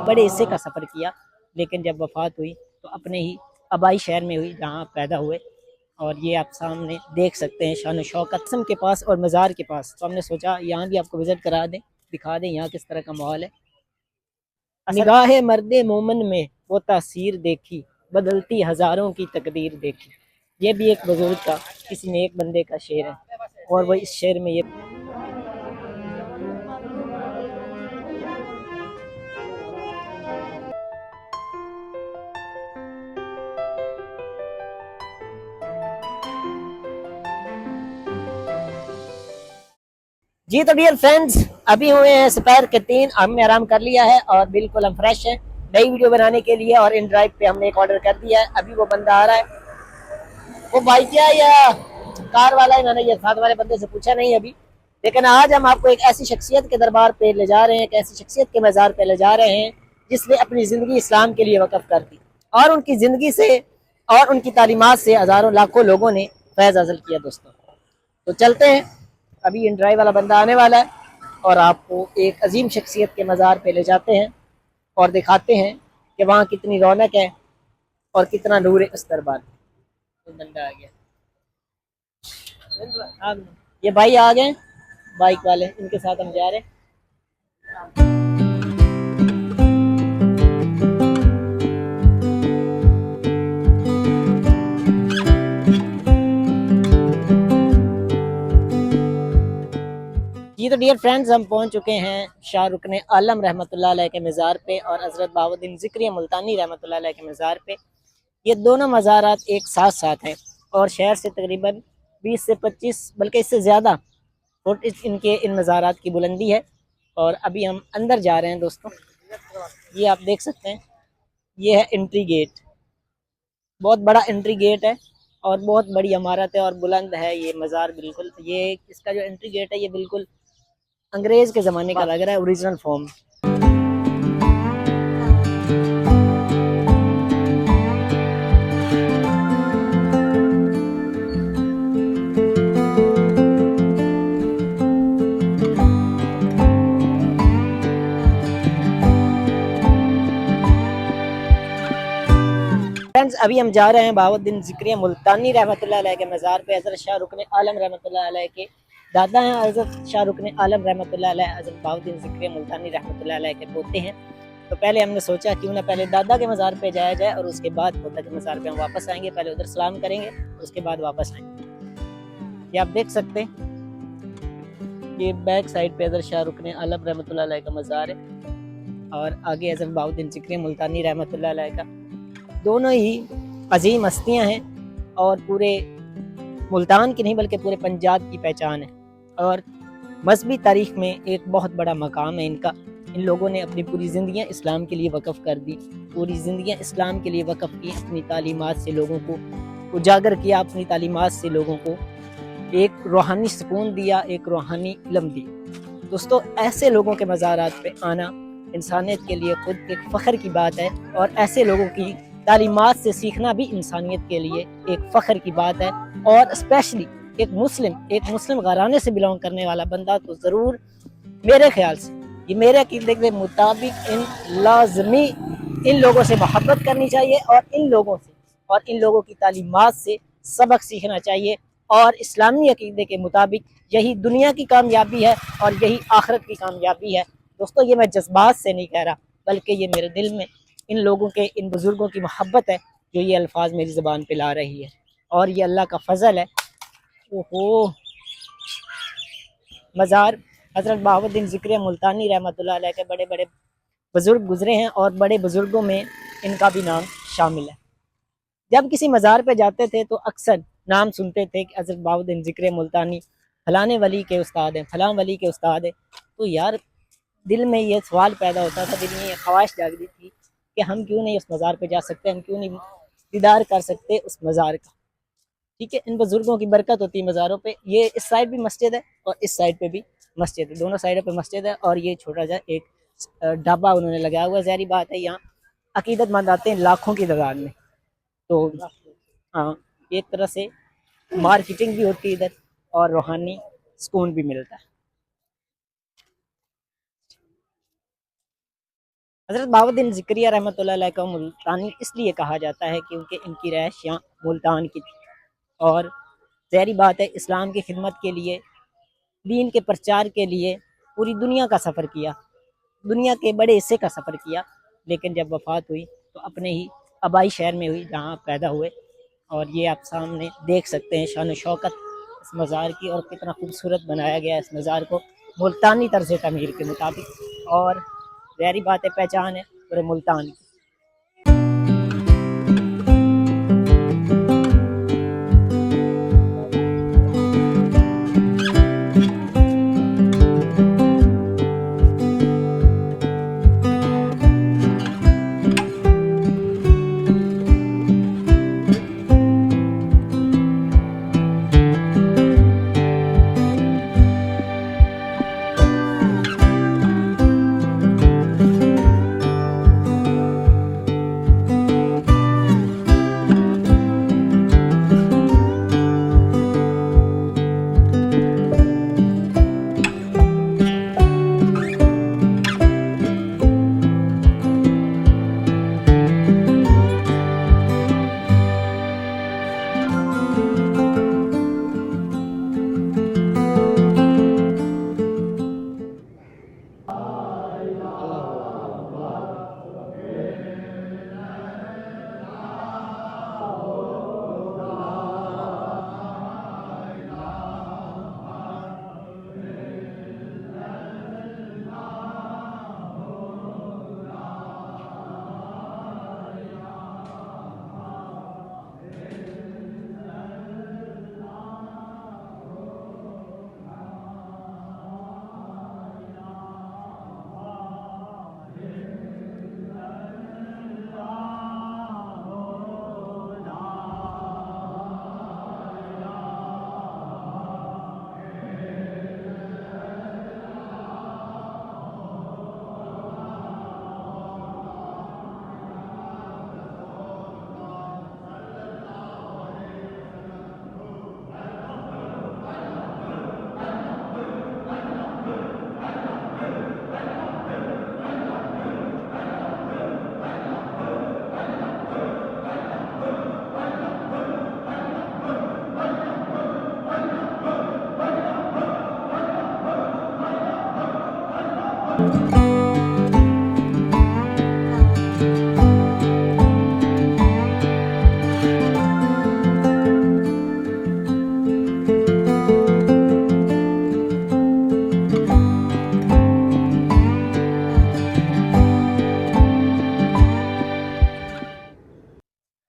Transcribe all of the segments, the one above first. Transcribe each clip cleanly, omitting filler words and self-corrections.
बड़े हिस्से का सफ़र किया, लेकिन जब वफ़ात हुई तो अपने ही आबाई शहर में हुई जहाँ आप पैदा हुए। और ये आप सामने देख सकते हैं शान शौकत कसम के पास और मज़ार के पास। तो हमने सोचा यहाँ भी आपको विज़िट करा दें, दिखा दें यहाँ किस तरह का माहौल है। निगाह मर्दे मोमन में वो तासीर देखी, बदलती हज़ारों की तकदीर देखी। ये भी एक बुजुर्ग का, किसी नेक बंदे का शेर है। और वो इस शेर में ये जी। तो डियर फ्रेंड्स, अभी हुए हैं दोपहर के 3, हमने आराम कर लिया है और बिल्कुल हम फ्रेश हैं नई वीडियो बनाने के लिए। और इन ड्राइव पे हमने एक ऑर्डर कर दिया है, अभी वो बंदा आ रहा है। वो बाइक क्या या कार वाला है, मैंने ये साथ वाले बंदे से पूछा नहीं अभी। लेकिन आज हम आपको एक ऐसी शख्सियत के दरबार पे ले जा रहे हैं, एक ऐसी शख्सियत के मज़ार पे ले जा रहे हैं जिसने अपनी ज़िंदगी इस्लाम के लिए वक़्फ़ कर दी। और उनकी ज़िंदगी से और उनकी तालीमात से हज़ारों लाखों लोगों ने फैज़ हासिल किया। दोस्तों तो चलते हैं, अभी इन ड्राइव वाला बंदा आने वाला है और आपको एक अजीम शख्सियत के मज़ार पे ले जाते हैं और दिखाते हैं कि वहाँ कितनी रौनक है और कितना नूर है उस दरबार। तो बंदा आ गया, ये भाई आ गए बाइक वाले, इनके साथ हम जा रहे हैं। जी तो डियर फ्रेंड्स, हम पहुंच चुके हैं शाहरुख आलम रहमतुल्लाह अलैह के मज़ार पे और हज़रत बहाउद्दीन ज़िक्रिया मुल्तानी रहमतुल्लाह अलैह के मज़ार पे। ये दोनों मज़ारात एक साथ साथ हैं और शहर से तकरीबन 20 से 25 बल्कि इससे ज़्यादा फुट इनके इन मज़ारात की बुलंदी है। और अभी हम अंदर जा रहे हैं दोस्तों, ये आप देख सकते हैं, ये है एंट्री गेट। बहुत बड़ा एंट्री गेट है और बहुत बड़ी इमारत है और बुलंद है ये मज़ार। बिल्कुल ये इसका जो एंट्री गेट है ये बिल्कुल अंग्रेज़ के ज़माने का लग रहा है, ओरिजिनल फॉर्म। फ्रेंड्स अभी हम जा रहे हैं बहाउद्दीन ज़िक्रिया मुल्तानी रहमतुल्लाह अलैह के मज़ार पे। हज़रत शाहरुख आलम रहमतुल्लाह अलैह के दादा हैं। हज़रत शाहरुख आलम रहमतुल्लाह अलैह हज़रत बहाउद्दीन ज़िक्रिया मुल्तानी रहमतुल्लाह अलैह के पोते हैं। तो पहले हमने सोचा क्यों ना पहले दादा के मज़ार पे जाया जाए और उसके बाद पोता के मज़ार पे हम वापस आएंगे। पहले उधर सलाम करेंगे और उसके बाद वापस आएंगे। ये आप देख सकते हैं, ये बैक साइड पे हज़रत शाहरुख आलम रहमतुल्लाह अलैह का मज़ार है और आगे हज़रत बहाउद्दीन ज़िक्रिया मुल्तानी रहमतुल्लाह अलैह का। दोनों ही अजीम हस्तियाँ हैं और पूरे मुल्तान की नहीं बल्कि पूरे पंजाब की पहचान है और मजहबी तारीख में एक बहुत बड़ा मकाम है इनका। इन लोगों ने अपनी पूरी ज़िंदगियाँ इस्लाम के लिए वक़्फ़ कर दी, पूरी ज़िंदगियाँ इस्लाम के लिए वक़्फ़ की, अपनी तालीमात से लोगों को उजागर किया, अपनी तालीमात से लोगों को एक रूहानी सुकून दिया, एक रूहानी इल्म दिया। दोस्तों ऐसे लोगों के मज़ारात पे आना इंसानियत के लिए खुद एक फ़ख्र की बात है और ऐसे लोगों की तालीमात से सीखना भी इंसानियत के लिए एक फ़ख्र की बात है। और स्पेशली एक मुस्लिम घराने से बिलोंग करने वाला बंदा तो ज़रूर, मेरे ख्याल से, ये मेरे अकीदे के मुताबिक इन लाजमी इन लोगों से मोहब्बत करनी चाहिए और इन लोगों की तालीमात से सबक सीखना चाहिए। और इस्लामी अकीदे के मुताबिक यही दुनिया की कामयाबी है और यही आखिरत की कामयाबी है। दोस्तों ये मैं जज्बात से नहीं कह रहा बल्कि ये मेरे दिल में इन लोगों के, इन बुज़ुर्गों की मोहब्बत है जो ये अल्फाज मेरी ज़बान पे ला रही है और ये अल्लाह का फ़ज़ल है। ओहो, मज़ार हज़रत बहाउद्दीन ज़िक्रिया मुल्तानी रहमतुल्लाह अलैह के बड़े बड़े बुज़ुर्ग गुज़रे हैं और बड़े बुज़ुर्गों में इनका भी नाम शामिल है। जब किसी मज़ार पे जाते थे तो अक्सर नाम सुनते थे कि हज़रत बहाउद्दीन ज़िक्रिया मुल्तानी फलाने वली के उस्ताद हैं, फलां वली के उस्ताद हैं। तो यार दिल में ये सवाल पैदा होता था, दिल में ये ख्वाहिश जागती थी कि हम क्यों नहीं उस मज़ार पे जा सकते, हम क्यों नहीं दीदार कर सकते उस मज़ार का। ठीक है, इन बुज़ुर्गों की बरकत होती है मज़ारों पे। ये इस साइड भी मस्जिद है और इस साइड पे भी मस्जिद है, दोनों साइडों पे मस्जिद है। और ये छोटा सा एक ढाबा उन्होंने लगाया हुआ है। ज़ाहिर बात है यहाँ अकीदतमंद आते हैं लाखों की तादाद में। तो हाँ, एक तरह से मार्केटिंग भी होती है इधर और रूहानी सुकून भी मिलता है। हज़रत बहाउद्दीन ज़िक्रिया रहमतुल्लाह अलैह को मुल्तानी इसलिए कहा जाता है क्योंकि इनकी रहाइश यहाँ मुल्तान की थी और ज़ाहिर बात है इस्लाम की खिदमत के लिए, दीन के प्रचार के लिए पूरी दुनिया का सफ़र किया, दुनिया के बड़े हिस्से का सफ़र किया, लेकिन जब वफ़ात हुई तो अपने ही आबाई शहर में हुई जहाँ पैदा हुए। और ये आप सामने देख सकते हैं शान शौकत इस मज़ार की, और कितना खूबसूरत बनाया गया इस मज़ार को मुल्तानी तर्ज़ तमीर के मुताबिक, और ज़ाहिर बात है पहचान है पूरे मुल्तान की।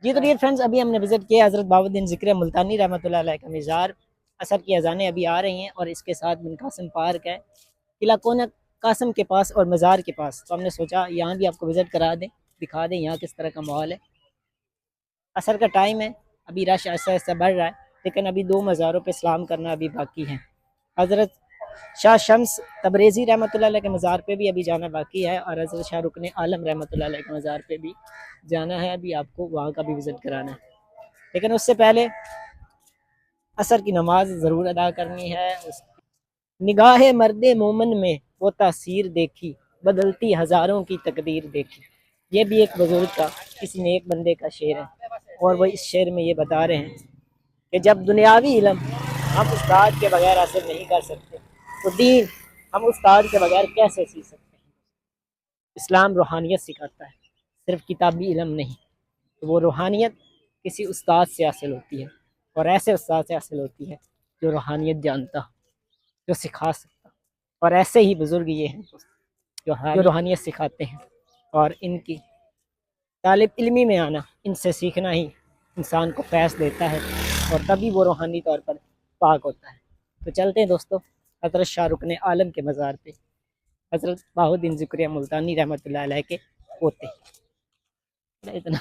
जी तो डियर फ्रेंड्स, अभी हमने विज़िट किया हज़रत बहाउद्दीन ज़िक्रिया मुल्तानी रहमतुल्लाह अलैह का मज़ार। असर की अज़ानें अभी आ रही हैं और इसके साथ बिन कासिम पार्क है, किला कोना कासिम के पास और मज़ार के पास। तो हमने सोचा यहाँ भी आपको विज़िट करा दें, दिखा दें यहाँ किस तरह का माहौल है। असर का टाइम है, अभी रश ऐसा ऐसा बढ़ रहा है, लेकिन अभी 2 मज़ारों पे सलाम करना अभी बाकी है। हज़रत शाह शम्स तबरेज़ी रहमतुल्लाह अलैह के मज़ार पे भी अभी जाना बाकी है, और हज़रत शाह रुकन आलम रहमतुल्लाह अलैह के मज़ार पे भी जाना है, अभी आपको वहाँ का भी विज़िट कराना है। लेकिन उससे पहले असर की नमाज ज़रूर अदा करनी है। निगाह मर्दे मोमन में वो तासीर देखी, बदलती हज़ारों की तकदीर देखी। ये भी एक बुज़ुर्ग का, किसी नेक बंदे का शेर है, और वह इस शेर में ये बता रहे हैं कि जब दुनियावी इल्म हम उस्ताद के बगैर हासिल नहीं कर सकते, तो दीन हम उस्ताद के बगैर कैसे सीख सकते हैं। इस्लाम रूहानियत सिखाता है, सिर्फ किताबी इल्म नहीं। तो वो रूहानियत किसी उस्ताद से हासिल होती है, और ऐसे उस्ताद से हासिल होती है जो रूहानियत जानता, जो सिखा सकता। और ऐसे ही बुज़ुर्ग ये हैं जो रूहानियत सिखाते हैं, और इनकी तालिब इल्मी में आना, इनसे सीखना ही इंसान को फैज़ देता है, और तभी वो रूहानी तौर पर पाक होता है। तो चलते हैं दोस्तों हज़रत शाह रुकन आलम के मज़ार पे, हज़रत बहाउद्दीन ज़िक्रिया मुल्तानी रहमतुल्लाह अलैह के पोते। इतना